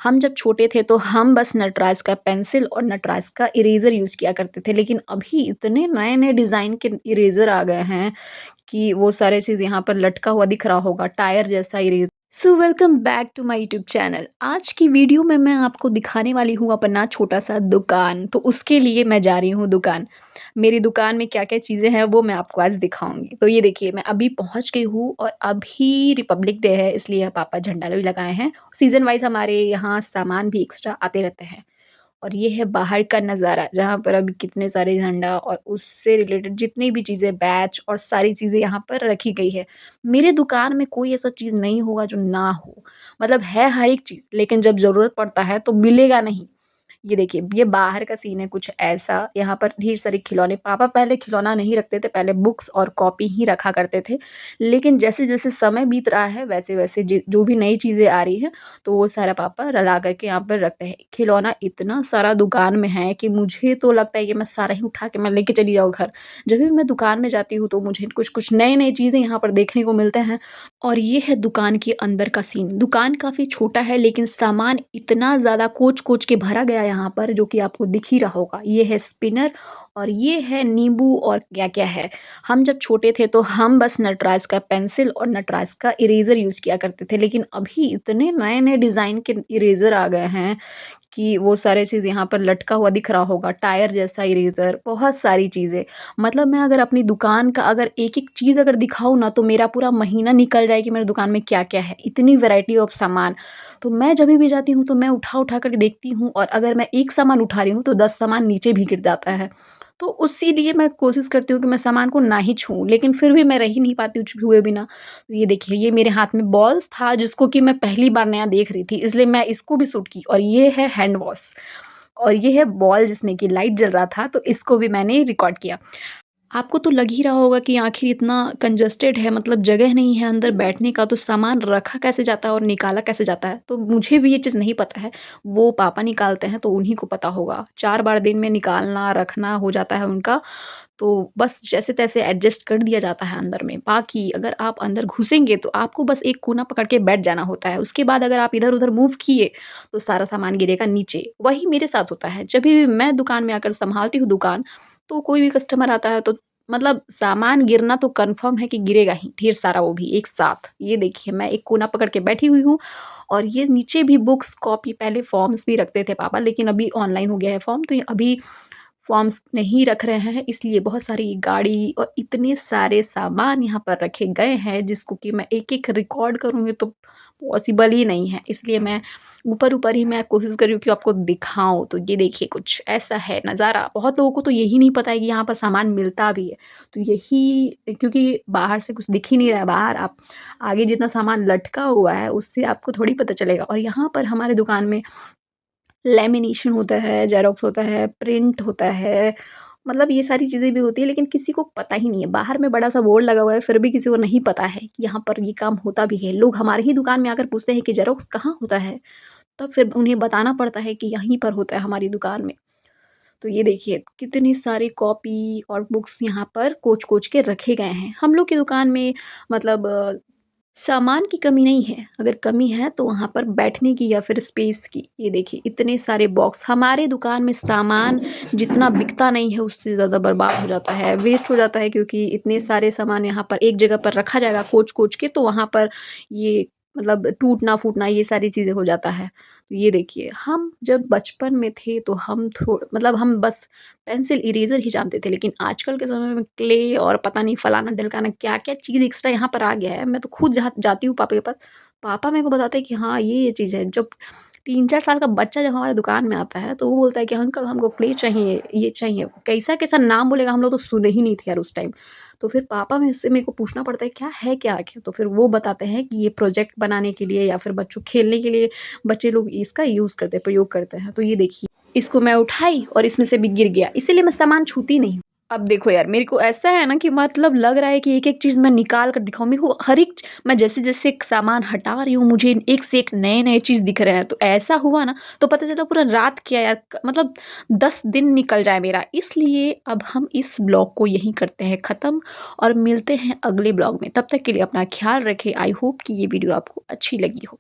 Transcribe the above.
हम जब छोटे थे तो हम बस नटराज का पेंसिल और नटराज का इरेज़र यूज़ किया करते थे, लेकिन अभी इतने नए-नए डिज़ाइन के इरेज़र आ गए हैं कि वो सारे चीज़ यहाँ पर लटका हुआ दिख रहा होगा, टायर जैसा eraser. So welcome back to my YouTube channel. आज की वीडियो में मैं आपको दिखाने वाली हूँ अपना छोटा-सा दुकान, तो उसके लिए मैं जा रही हूँ दुकान। मेरी दुकान में क्या-क्या चीज़ें हैं वो मैं आपको आज दिखाऊँगी। तो ये देखिए मैं अभी पहुँच गई हूँ और अभी रिपब्लिक डे है, इसलिए पापा झंडा भी लगाए हैं। सीज़न वाइज़ हमारे यहाँ सामान भी एक्स्ट्रा आते रहते हैं। और ये है बाहर का नज़ारा, जहाँ पर अभी कितने सारे झंडा और उससे रिलेटेड जितनी भी चीज़ें, बैच और सारी चीज़ें यहाँ पर रखी गई है। मेरे दुकान में कोई ऐसा चीज़ नहीं होगा जो ना हो, मतलब है हर एक चीज़, लेकिन जब ज़रूरत पड़ता है तो मिलेगा नहीं। ये देखिए, ये बाहर का सीन है कुछ ऐसा, यहाँ पर ढेर सारे खिलौने। पापा पहले खिलौना नहीं रखते थे, पहले बुक्स और कॉपी ही रखा करते थे। लेकिन जैसे-जैसे समय बीत रहा है, वैसे-वैसे जो भी नई चीज़ें आ रही हैं, तो वो सारा पापा रला करके यहाँ पर रखते हैं। खिलौना इतना सारा दुकान में है कि मुझे तो लगता है कि मैं सारा ही उठा के मैं लेके चली जाऊँ घर। जब भी मैं दुकान में जाती हूँ, तो मुझे कुछ-कुछ नए-नए चीज़ें यहाँ पर देखने को मिलते हैं। और ये है दुकान के अंदर का सीन। दुकान काफ़ी छोटा है, लेकिन सामान इतना ज़्यादा कोच-कोच के भरा गया है यहाँ पर, जो कि आपको दिख ही रहा होगा। ये है स्पिनर और ये है नींबू और क्या-क्या है। हम जब छोटे थे तो हम बस नटराज का पेंसिल और नटराज का इरेज़र यूज़ किया करते थे, लेकिन अभी इतने नए-नए डिज़ाइन के इरेज़र आ गए हैं कि वो सारे चीज़ यहाँ पर लटका हुआ दिख रहा होगा, टायर जैसा इरेज़र, बहुत सारी चीज़ें। मतलब मैं अगर अपनी दुकान का अगर एक-एक चीज़ अगर दिखाऊँ ना, तो मेरा पूरा महीना निकल जाए कि मेरी दुकान में क्या-क्या है, इतनी वैरायटी ऑफ सामान। तो मैं जभी भी जाती हूँ तो मैं उठा-उठा कर देखती हूँ, और अगर मैं एक सामान उठा रही हूँ तो 10 सामान नीचे भी गिर जाता है। तो इसीलिए मैं कोशिश करती हूँ कि मैं सामान को ना ही छूऊँ, लेकिन फिर भी मैं रह ही नहीं पाती हूँ छुए बिना। तो ये देखिए, ये मेरे हाथ में बॉल्स था जिसको कि मैं पहली बार नया देख रही थी, इसलिए मैं इसको भी शूट की। और ये है हैंड वॉश, और ये है बॉल जिसमें कि लाइट जल रहा था, तो इसको भी मैंने रिकॉर्ड किया। आपको तो लग ही रहा होगा कि आखिर इतना कंजस्टेड है, मतलब जगह नहीं है अंदर बैठने का, तो सामान रखा कैसे जाता है और निकाला कैसे जाता है? तो मुझे भी ये चीज़ नहीं पता है। वो पापा निकालते हैं तो उन्हीं को पता होगा। 4 बार दिन में निकालना, रखना हो जाता है उनका, तो बस जैसे-तैसे एडजस्ट कर दिया जाता है अंदर में। बाकी अगर आप अंदर घुसेंगे तो आपको बस एक कोना पकड़ के बैठ जाना होता है। उसके बाद अगर आप इधर-उधर मूव किए, तो सारा सामान गिरेगा नीचे। वही मेरे साथ होता है। जब भी मैं दुकान में आकर सँभालती हूँ दुकान, तो कोई भी कस्टमर आता है तो मतलब सामान गिरना तो कन्फर्म है कि गिरेगा ही, ढेर सारा, वो भी एक साथ। ये देखिए, मैं एक कोना पकड़ के बैठी हुई हूँ, और ये नीचे भी बुक्स, कॉपी, पहले फॉर्म्स भी रखते थे पापा, लेकिन अभी ऑनलाइन हो गया है फॉर्म, तो ये अभी फॉर्म्स नहीं रख रहे हैं, इसलिए बहुत सारी गाड़ी और इतने सारे सामान यहाँ पर रखे गए हैं, जिसको कि मैं एक-एक रिकॉर्ड करूँगी तो पॉसिबल ही नहीं है। इसलिए मैं ऊपर-ऊपर ही मैं कोशिश कर रही हूँ कि आपको दिखाऊँ। तो ये देखिए, कुछ ऐसा है नज़ारा। बहुत लोगों को तो यही नहीं पता है कि यहाँ पर सामान मिलता भी है। तो यही, क्योंकि बाहर से कुछ दिख ही नहीं रहा है, बाहर आप आगे जितना सामान लटका हुआ है, उससे आपको थोड़ी पता चलेगा। और यहाँ पर हमारे दुकान में लैमिनेशन होता है, ज़ेरॉक्स होता है, प्रिंट होता है, मतलब ये सारी चीज़ें भी होती हैं, लेकिन किसी को पता ही नहीं है। बाहर में बड़ा-सा बोर्ड लगा हुआ है, फिर भी किसी को नहीं पता है कि यहाँ पर ये काम होता भी है। लोग हमारे ही दुकान में आकर पूछते हैं कि ज़ेरॉक्स कहाँ होता है? तब फिर उन्हें बताना पड़ता है कि यहीं पर होता है हमारी दुकान में। तो ये देखिए, कितनी सारी कॉपी और बुक्स यहाँ पर कोच-कोच के रखे गए हैं। हम लोग की दुकान में मतलब सामान की कमी नहीं है, अगर कमी है तो वहाँ पर बैठने की या फिर स्पेस की। ये देखिए, इतने सारे बॉक्स, हमारे दुकान में सामान जितना बिकता नहीं है उससे ज़्यादा बर्बाद हो जाता है, वेस्ट हो जाता है, क्योंकि इतने सारे सामान यहाँ पर एक जगह पर रखा जाएगा कोच-कोच के, तो वहाँ पर ये मतलब टूटना-फूटना ये सारी चीज़ें हो जाता है। तो ये देखिए, हम जब बचपन में थे तो हम मतलब हम बस पेंसिल, इरेज़र ही जानते थे, लेकिन आजकल के समय में क्ले और पता नहीं फलाना-ढिमकाना क्या-क्या चीज़ एक्स्ट्रा यहाँ पर आ गया है। मैं तो खुद जहाँ जाती हूँ पापा के पास, पापा मेरे को बताते हैं कि हाँ, ये चीज़ है। जब 3-4 साल का बच्चा जब हमारे दुकान में आता है, तो वो बोलता है कि अंकल हमको क्ले चाहिए, ये चाहिए। कैसा-कैसा नाम बोलेगा, हम लोग तो सुने ही नहीं थे यार उस टाइम। तो फिर पापा में से मेरे को पूछना पड़ता है क्या है क्या आखिर? तो फिर वो बताते हैं कि ये प्रोजेक्ट बनाने के लिए या फिर बच्चों खेलने के लिए बच्चे लोग इसका यूज़ करते हैं, प्रयोग करते हैं। तो ये देखिए, इसको मैं उठाई और इसमें से भी गिर गया, इसीलिए मैं सामान छूती नहीं हूँ। अब देखो यार, मेरे को ऐसा है ना कि मतलब लग रहा है कि एक-एक चीज़ मैं निकाल कर दिखाऊँ। मेरे को हर एक मैं जैसे-जैसे एक सामान हटा रही हूँ, मुझे एक से एक नए-नए चीज़ दिख रहे हैं। तो ऐसा हुआ ना, तो पता चला पूरा रात क्या यार, मतलब 10 दिन निकल जाए मेरा। इसलिए अब हम इस ब्लॉग को यहीं करते हैं ख़त्म, और मिलते हैं अगले ब्लॉग में। तब तक के लिए अपना ख़्याल रखें। आई होप कि ये वीडियो आपको अच्छी लगी हो।